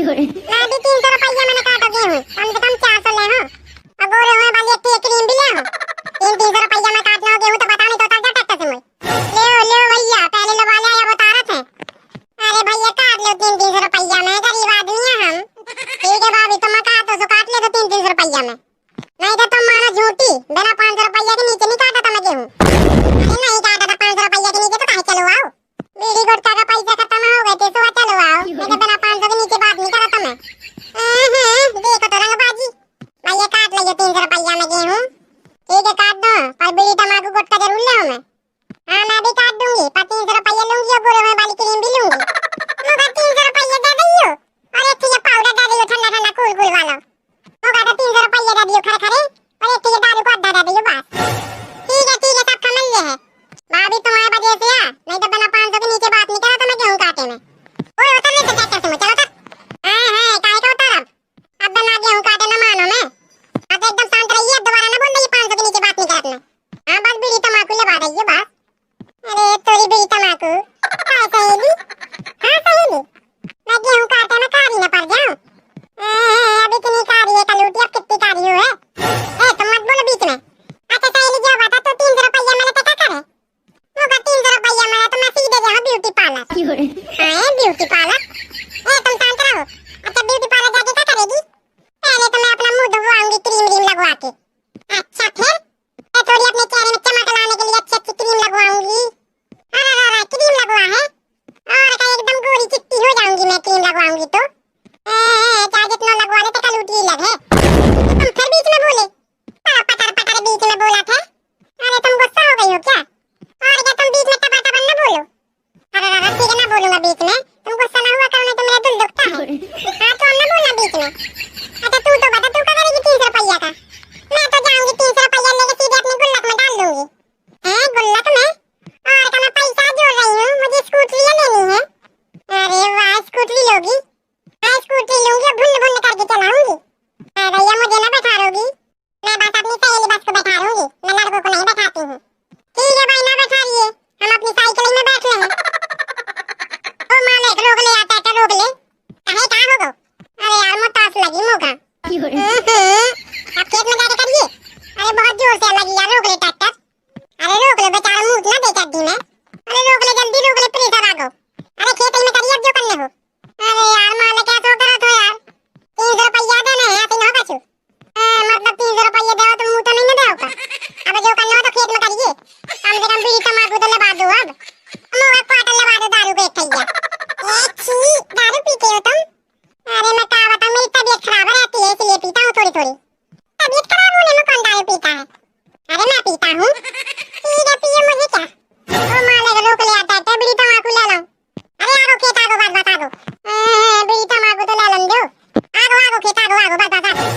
मैं भी 300 रुपया मैंने काटा गेहूं, कम से कम 400 ले हो। अब बोरे हुए वाली एक क्रीम भी ले हो। 300 रुपया में काटना हो गेहूं तो बता, नहीं तो उतर जा ट्रैक्टर से मोई। ले भैया, पहले लो वाले या बता रहे थे। अरे भैया काट लो 300 रुपया में, गरीब आदमी है हम। ठीक है भाभी, तुम काटो तो काट ले तो 300 रुपया में, नहीं तो तुम मानो झूठी। बिना 500 रुपया के नीचे नहीं काटा था मैं गेहूं। अरे नहीं काटा था 500 रुपया के नीचे तो काहे चलो आओ। बीड़ी गुटखा का पैसा खत्म हो गए थे तो चलो आओ, नहीं तो बिना 500 के नीचे बात नहीं करा था मैं। देखो तो रंगबाजी। भैया काट लियो 300 रुपया में गेहूं। ठीक है काट दो, पर बीड़ी तंबाकू गुटखा जरूर ले मैं। हाँ मैं भी काट दूंगी, पर 300 रुपया लूंगी और बुरे में वाली क्रीम भी लूंगी। मुझे 300 रुपया दे दियो और एक ठीक पाउडर दे दियो ठंडा ठंडा कूल कूल वाला। मुझे तो 300 रुपया दे दियो खरे खरे और एक ठीक दारू को अद्धा दे दियो बस। ठीक है सब समझ ले है। भाभी तुम्हारे वजह से आ, नहीं तो बिना 500 के नीचे बात नहीं करा तो मैं गेहूं काटे में। ओए उतर ले ट्रैक्टर से, चलो उतर। हां काहे का उतर अब बिना गेहूं काटे ना मानो मैं। अब एकदम शांत रहिए, अब दोबारा ना बोल रही 500 के नीचे बात नहीं करना। हां बस बीड़ी तंबाकू लगा रही है बस। अरे तोरी बीड़ी तंबाकू काय सहेली। हां सहेली, मैं गेहूं काटे में कारी ना पड़ जाऊं। अब इतनी कारी है कलूटी, अब कितनी कारी हो है। ए तुम मत बोलो बीच में। अच्छा सहेली जो बता तो 300 रुपया मैंने तो क्या करे। मुझे 300 रुपया मिला तो मैं सीधे जाऊं ब्यूटी पार्लर। हां ब्यूटी पार्लर। ए तुम शांत रहो। अच्छा ब्यूटी पार्लर जाके क्या करेगी। पहले तो मैं अपना मुंह धुलवाऊंगी क्रीम लगवा के। अच्छा फिर मैं थोड़ी अपने चेहरे में चमक लाने के लिए अच्छी क्रीम लगवाऊंगी। अरे क्रीम लगवा है और क्या एकदम गोरी चिट्टी हो जाऊंगी मैं क्रीम लगवाऊंगी तो। चाहे जितना लगवा ले तो कलूटी लगे। तुम फिर बीच में बोले, पटर बीच में बोला था। अरे तुम गुस्सा हो गई हो क्या। और क्या तुम बीच में टपा ना बोलो। अरे ठीक है ना बोलूंगा बीच में, तुम गुस्सा ना हुआ करो नहीं तो मेरा दिल दुखता है। हाँ तो हम ना बोलना बीच में। अच्छा तू तो बता तू क्या करेगी 300 रुपया का। मैं तो जाऊंगी 300 रुपया लेके सीधे अपनी गुल्लक में डाल दूंगी। हैं गुल्लक में और क्या मैं पैसा जोड़ रही हूँ, मुझे स्कूटी लेनी है। अरे वाह स्कूटी लोगी। मैं स्कूटी लूंगी और भुन भुन करके चलाऊंगी। भैया मुझे ना बैठा रोगी, मैं बस अपनी सहेली बस को बैठा दूंगी, मैं लड़कों को नहीं बैठाती हूँ। ठीक है भाई ना बैठा रही है, हम अपनी साइकिल में बैठ रहे हैं। ओ मालिक रोक ले, आता है रोक ले। कहीं कहाँ हो गो। अरे यार मोटास लगी मुँह अब खेत में जाके करिए। अरे बहुत जोर से लगी यार, रोक ले ट्रैक्टर। अरे रोक ले बेचारा मुँह ना दे चड्डी में। अरे रोक ले जल्दी रोक ले, प्रेशर आ गो। अरे खेत में करिए अब जो करने हो। अरे यार मालिक ऐसा करा तो यार 300 रुपया देना है, ऐसे ना बचू। मतलब 300 रुपया दे तो मुँह तो नहीं ना देगा। अब जो करना हो तो खेत में करिए, कम से कम बीड़ी तंबाकू तो लगा दो। अब मुँह क्वार्टर लगा दो दारू को एक ठैया। दारू पीते हो तुम। अरे मैं क्या बताऊं, मेरी तबीयत खराब रहती है इसलिए पीता हूँ थोड़ी थोड़ी। तबीयत खराब होने में कौन दारू पीता है। अरे मैं पीता हूँ। ठीक है पियो, मुझे क्या। ओ मालिक रोक ले, आता है बीड़ी तंबाकू ले लो। अरे आगो खेत आगो बस बता दो। बीड़ी तंबाकू तो ले लो दो। आगो खेत आगो बस बता दो।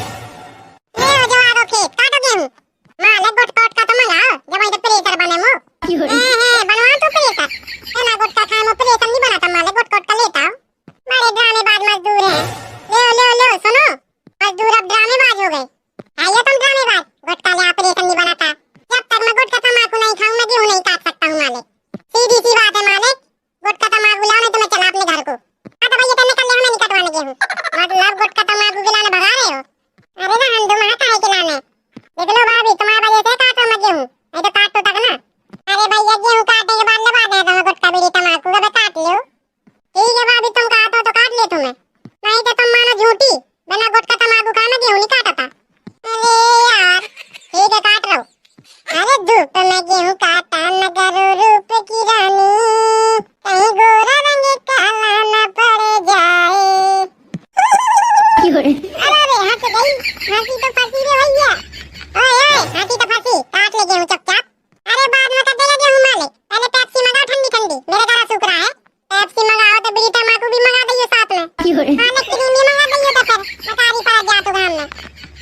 ले जो आगो खेत काटो गेहूं। मालिक गुटखा का तो मंगाओ जब वहीं तो प्रेशर बने मो। बनवा तो प्रेशर है ना, गुटखा खाए में प्रेशर नहीं बनाता मालिक, गुटखा लेता हूँ। बड़े ड्रामेबाज मजदूर हैं। ले सुनो, मजदूर अब ड्रामेबाज हो गए। आइए तुम ड्रामेबाज, गुटखा ले ऑपरेशन नहीं बनाता। जब तक मैं गुटखा तंबाकू नहीं खाऊं मैं गेहूं नहीं काट सकता हूँ मालिक। सीधी सी बात है मालिक, गुटखा तंबाकू लाओ नहीं तो मैं चला अपने घर को। तो भैया तुमने कर लिया, हमें नहीं कटवाने गेहूं। मतलब गुटखा तंबाकू खिलाने भगा रहे हो। अरे ना हम तुम्हारा काहे खिलाने। देख लो भाभी तुम्हारी वजह से काट रहा मैं गेहूं, नहीं तो काट तो तक ना। अरे भैया गेहूं काटने के बाद लगा देता हूं गुटखा बीड़ी तंबाकू का, काट लो। ठीक है भाभी तुम काटो तो काट ले तुम्हें, नहीं तो तुम मानो झूठी। बिना गुटखा तंबाकू खाए मैं गेहूं नहीं काटा था। अरे यार ठीक है काट लो। अरे धूप में गेहूं काटा नगर रूप की रानी, कहीं गोरा रंग काला न पड़ जाए। अरे हंस गई, हंसी तो फंसी रे भैया। ओए हंसी तो फंसी, काट ले गेहूं चुपचाप। अरे बाद में कर देगा गेहूं मालिक, पहले पेप्सी मंगाओ ठंडी ठंडी, मेरा गला सूख रहा है। पेप्सी मंगाओ तो बीड़ी तंबाकू भी मंगा दइयो साथ में। मालिक क्रीम भी मंगा दइयो तो फिर मकारी पड़ गया तो घर में।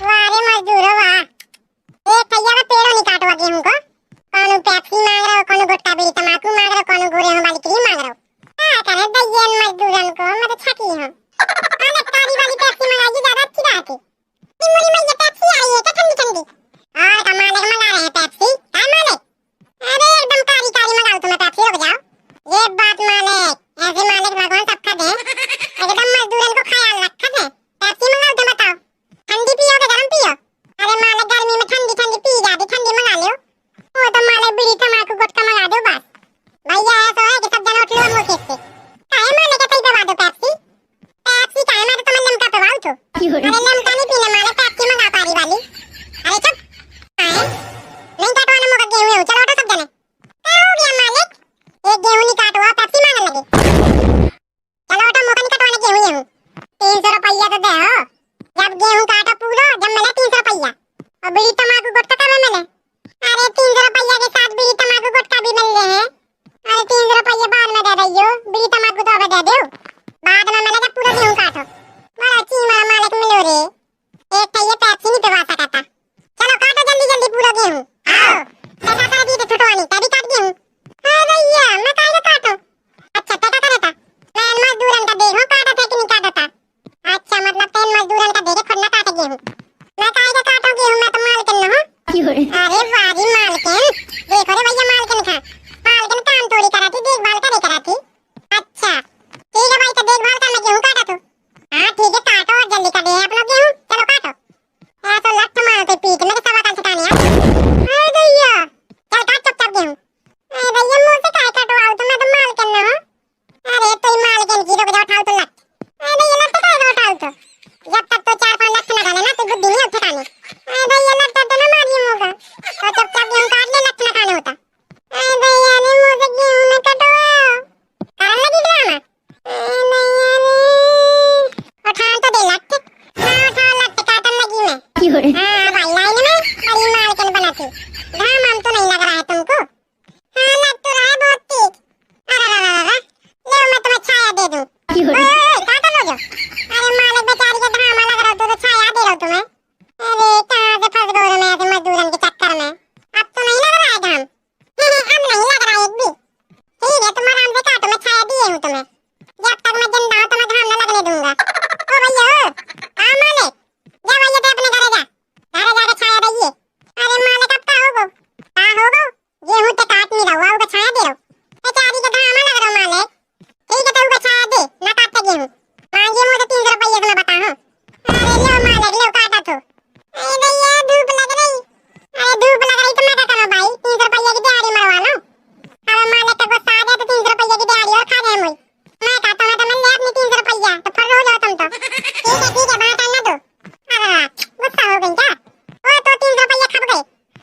वाह रे मजदूरो वाह, एक भैया का पेड़ों नहीं काटवा गेहूं को। कौन पेप्सी मांग रहे हो, कौन गुटखा बीड़ी तंबाकू मांग रहे हो, कौन गोरे वाली क्रीम मांग रहे हो। क्या करे दइयन मजदूरन को, मैं तो थकी हूं। मालिक कारी वाली पेप्सी मंगाइए, ज्यादा अच्छी बात है। मुड़ी में ये पेप्सी आई है क्या ठंडी ठंडी। और का मालिक मंगा रहे हैं पेप्सी, क्या मालिक। अरे एकदम कारी कारी मंगाओ तुम्हें पेप्सी, रुक जाओ। ये बात मालिक, ऐसे मालिक भगवान सबका दे। एकदम मजदूरन को ख्याल रखा तू? अरे लिमका नहीं पीना मालिक, पेप्सी मंगा पारी वाली। अरे चुप। आए नहीं काटवाना मोका गेहूं है, चलो उठो सब जने। क्या हो गया मालिक? एक गेहूं नहीं काटवा, पेप्सी मांगने लगे। चलो उठो, मोका नहीं कटवाना गेहूं ये हूं। 300 रुपया तो दे हो। जब गेहूं काटा पूरा जब मिले 300 रुपया। और बीड़ी तंबाकू गुटखा कब मिले? अरे 300 रुपया के साथ बीड़ी तंबाकू गुटखा भी मिल रहे हैं। अरे 300 रुपया बाद में दे रही हो, बीड़ी तंबाकू तो अबे दे दो। बाद में मिलेगा पूरा गेहूं काटो। बड़ा चीमा मालिक मिलो रे। एक तो ये पेप्सी नहीं पिवा सकता। चलो काटो जल्दी जल्दी पूरा गेहूं। आओ कैसा कर दी तो छुटवानी तभी काट गेहूं। हां भैया मैं काहे काटो? अच्छा टेका करता मैं मजदूरन का देखो काटा थे कि नहीं काटा था। अच्छा मतलब तेन मजदूरन का देखे खुद ना काटे गेहूं। मैं काहे का काटो गेहूं, मैं तो मालकिन न हूं। अरे वारी मालकिन, देखो रे भैया मालकिन का मालकिन काम थोड़ी करा थी, देखभाल करे करा थी। अच्छा ठीक है भाई, तो देखभाल करना गेहूं काटा तो। हां ठीक है काटो और जल्दी कर दे आप लोग गेहूं। चलो काटो। ऐसा लट मारो तो पीठ में सवा काल सिखाने यार। अरे भैया चल काट चुपचाप गेहूं। अरे भैया मुंह से काहे कटवाओ, तो मैं तो मालकिन न हूं। अरे तो मालकिन की रुक जा, उठाओ तो लट। अरे भैया लट काहे उठाओ तो? जब तक तो 4-5 लट ना डाले ना तो बुद्धि नहीं उठाने। अरे भैया लट तो ना मारिए मुंह का, तो चुपचाप गेहूं काट ले, लट ना खाने होता। अरे भैया ने मुंह से गेहूं ना कटवाओ, करने लगी ड्रामा। अरे भैया ने उठा तो दे लट। हां उठा लट, काटने लगी मैं। हां भाई लाइन में बड़ी मालकिन बनाती। घाम हम तो नहीं लग रहा है तुमको? हां लग तो रहा है बहुत तेज। अरे ले मैं तुम्हें छाया दे दूं। ओए काटा लो जो। अरे मालिक बेचारी के घाम लग रहा तो छाया दे रहा तुम्हें। अरे कहां से फंस गए मैं ऐसे मजदूरन के चक्कर में। अब तो नहीं लग रहा है घाम। अब नहीं लग रहा है एक भी। ठीक है तुम आराम से काटो, मैं छाया दिए हूं तुम्हें। जब तक मैं जिंदा हूं तो मैं घाम न लगने दूंगा। ओ भैया हां मालिक जा भैया दे अपने घरे जा, घरे जाके छाया दइए। अरे मालिक अब का होगो गेहूं तो काट नहीं रहा होगा, छाया दे रहो। बेचारी के घाम लग रहा मालिक। ठीक है तो उसे छाया दे ना काटते गेहूं। मांगिए मुझे 300 रुपया मैं बता हूं। अरे लो मालिक लो काटा तो। अरे भैया धूप लग रही। अरे धूप लग रही तो मैं क्या करूं भाई, 300 रुपया की दिहाड़ी मरवा लो। अब मालिक का गुस्सा आ गया तो 300 रुपया की दिहाड़ी और खा गए मुई। मैं कहता हूं तो मैं ले अपनी 300 रुपया तो फर हो जाओ तुम तो। ठीक है बात आना दो। अरे गुस्सा हो गई क्या? ओ तो 300 रुपया खप गए।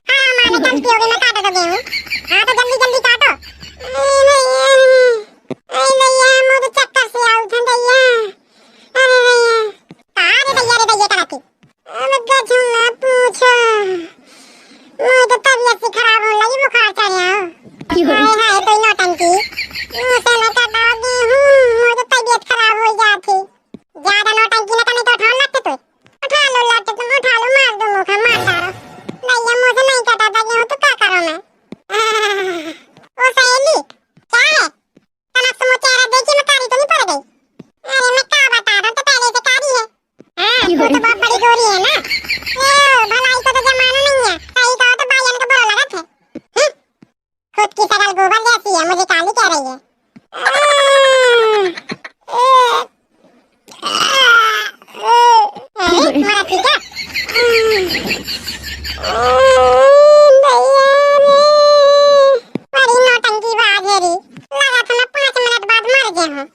हां मालिक गलती हो गई, मैं काटा तो गेहूं। हां तो जल्दी जल्दी काटो। अरे भैया मुझे चक्कर से आ उठन भैया। अरे भैया कराती। अरे गजू ना पूछो, मुझे तो तबीयत सी खराब होने लगी, बुखार चढ़ गया। हाय कोई नौटंकी मुझसे न कटाओ गेहूं, मुझे तबीयत खराब हो जाती। ज्यादा नौटंकी न करनी तो उठाओ लट तो। उठा लो लट तुम, उठा लो मार दो मुखा मार डालो। भैया मुझे नहीं कटाता गेहूं तो क्या करूं मैं? ओ सहेली क्या है? तनक से मुझे चेहरा देखी मैं कारी तो नहीं पड़ गई? अरे मैं क्या बता रहा हूं, तो पहले से कारी है। हां तू तो बहुत बड़ी गोरी है ना। ए भलाई का तो जमाना नहीं है, सही कहो तो बायन का बुरा लगा थे। खुद की शकल गोबर जैसी है, मुझे काली कह रही है। मारा ठीक है। बड़ी नौटंकी बाज है री, लगा था मैं 5 मिनट बाद मर गया हूँ।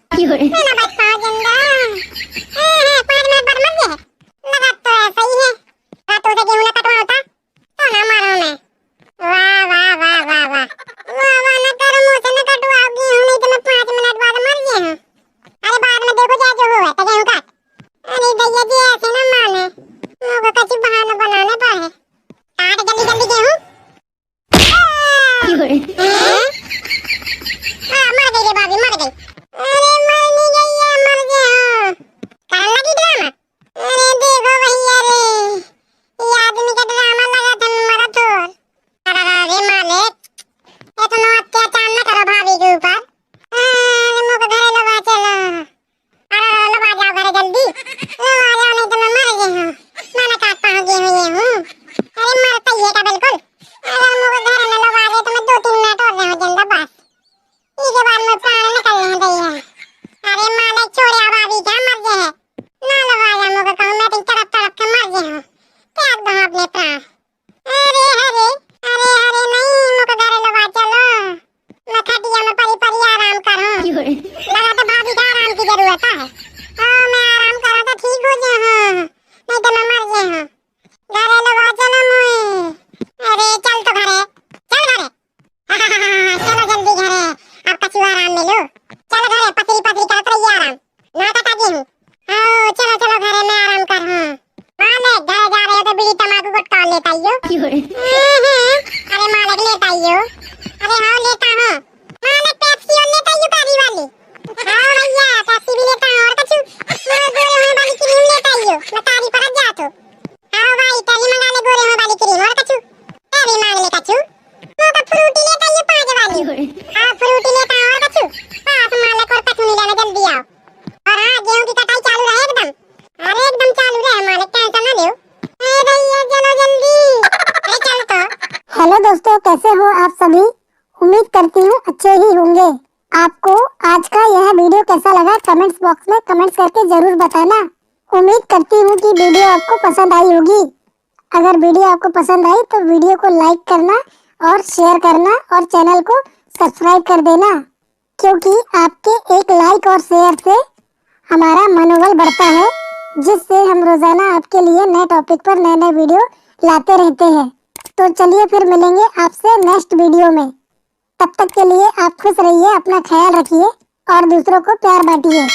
मैं बच्चा जिंदा 5 मिनट बाद मर गया। लगा तो ऐसा ही है, रातों से गेहूं न कटवा होता तो ना मारा मैं। वाह वाह वाह वाह वाह वाह वाह न करो, मुझे न कटवाओ गेहूं, नहीं तो मैं 5 मिनट बाद मर गया हूँ। अरे बाद में देखो क्या जो हुआ तो गेहूं काट। अरे भैया जी ऐसे ना माने, मुझे कुछ बहाना बनाने पर है। काट जल्दी जल्दी गेहूं। मर गई रे भाभी मर गई। अरे मर नहीं गई है, मर गया करने लगी ड्रामा। अरे देखो भैया रे, ये आदमी का ड्रामा लगा था मरा तो। अरे मालिक इतना अत्याचार न करो भाभी के ऊपर। अरे मुझे घरे लगा चलो। अरे लगा जाओ घरे जल्दी, लगा जाओ नहीं तो मैं तारी पर जा तो आओ भाई तेरी मंगा ले गोरे में वाली क्रीम और कछु तेरी मांग ले कछु वो का फ्रूटी लेता ये 5 वाली हां फ्रूटी लेता और कछु पास मालिक और कछु नहीं लेना जल्दी आओ और हां गेहूं की कटाई चालू रहे एकदम अरे एकदम चालू रहे मालिक टेंशन ना लो ए भैया चलो जल्दी अरे चल तो हेलो दोस्तों कैसे हो आप सभी उम्मीद करती हूँ अच्छे ही होंगे। आपको आज का यह वीडियो कैसा लगा कमेंट्स बॉक्स में कमेंट्स करके जरूर बताना। उम्मीद करती हूँ कि वीडियो आपको पसंद आई होगी। अगर वीडियो आपको पसंद आई तो वीडियो को लाइक करना और शेयर करना और चैनल को सब्सक्राइब कर देना, क्योंकि आपके एक लाइक और शेयर से हमारा मनोबल बढ़ता है, जिससे हम रोजाना आपके लिए नए टॉपिक पर नए नए वीडियो लाते रहते हैं। तो चलिए फिर मिलेंगे आपसे नेक्स्ट वीडियो में। तब तक के लिए आप खुश रहिए, अपना ख्याल रखिए और दूसरों को प्यार बांटिए।